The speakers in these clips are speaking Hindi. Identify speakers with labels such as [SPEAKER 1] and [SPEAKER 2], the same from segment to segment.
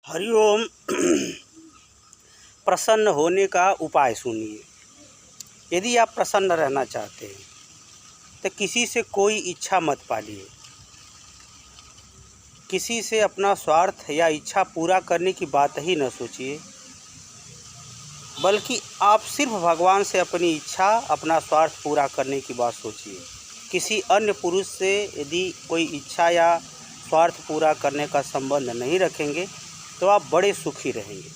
[SPEAKER 1] हरिओम। प्रसन्न होने का उपाय सुनिए। यदि आप प्रसन्न रहना चाहते हैं तो किसी से कोई इच्छा मत पालिए। किसी से अपना स्वार्थ या इच्छा पूरा करने की बात ही न सोचिए, बल्कि आप सिर्फ भगवान से अपनी इच्छा, अपना स्वार्थ पूरा करने की बात सोचिए। किसी अन्य पुरुष से यदि कोई इच्छा या स्वार्थ पूरा करने का संबंध नहीं रखेंगे तो आप बड़े सुखी रहेंगे।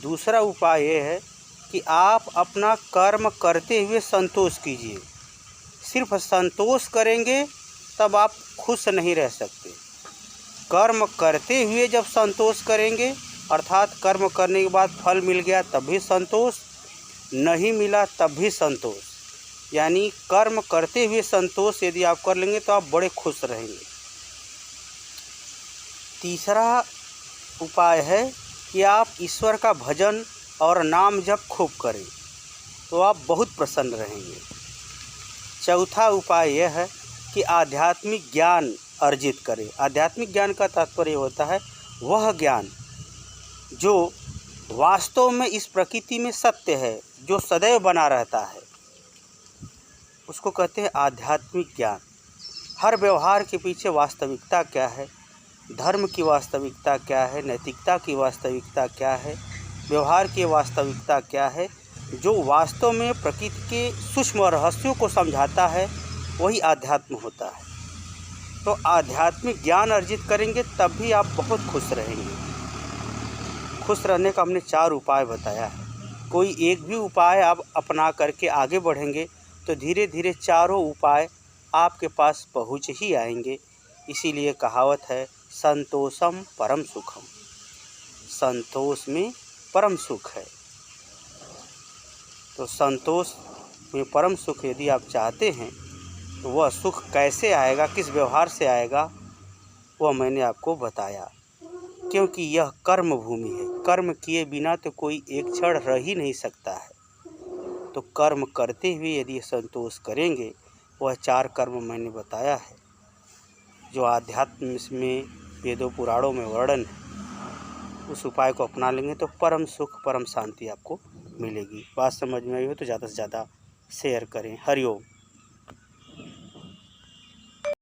[SPEAKER 1] दूसरा उपाय यह है कि आप अपना कर्म करते हुए संतोष कीजिए। सिर्फ संतोष करेंगे तब आप खुश नहीं रह सकते। कर्म करते हुए जब संतोष करेंगे, अर्थात कर्म करने के बाद फल मिल गया तब भी संतोष, नहीं मिला तब भी संतोष, यानी कर्म करते हुए संतोष यदि आप कर लेंगे तो आप बड़े खुश रहेंगे। तीसरा उपाय है कि आप ईश्वर का भजन और नाम जप खूब करें तो आप बहुत प्रसन्न रहेंगे। चौथा उपाय यह है कि आध्यात्मिक ज्ञान अर्जित करें। आध्यात्मिक ज्ञान का तात्पर्य होता है वह ज्ञान जो वास्तव में इस प्रकृति में सत्य है, जो सदैव बना रहता है, उसको कहते हैं आध्यात्मिक ज्ञान। हर व्यवहार के पीछे वास्तविकता क्या है, धर्म की वास्तविकता क्या है, नैतिकता की वास्तविकता क्या है, व्यवहार की वास्तविकता क्या है, जो वास्तव में प्रकृति के सूक्ष्म रहस्यों को समझाता है, वही आध्यात्म होता है। तो आध्यात्मिक ज्ञान अर्जित करेंगे तब भी आप बहुत खुश रहेंगे। खुश रहने का हमने 4 उपाय बताया है। कोई एक भी उपाय आप अपना करके आगे बढ़ेंगे तो धीरे धीरे चारों उपाय आपके पास पहुँच ही आएंगे। इसीलिए कहावत है, संतोषम परम सुखम। संतोष में परम सुख है। तो संतोष में परम सुख यदि आप चाहते हैं तो वह सुख कैसे आएगा, किस व्यवहार से आएगा, वह मैंने आपको बताया। क्योंकि यह कर्म भूमि है। कर्म किए बिना तो कोई एक क्षण रह ही नहीं सकता है। तो कर्म करते हुए यदि संतोष करेंगे, वह 4 कर्म मैंने बताया है जो आध्यात्म में वेदों पुराणों में वर्णन है, उस उपाय को अपना लेंगे तो परम सुख, परम शांति आपको मिलेगी। बात समझ में आई हो तो ज़्यादा से ज़्यादा शेयर करें। हरिओम।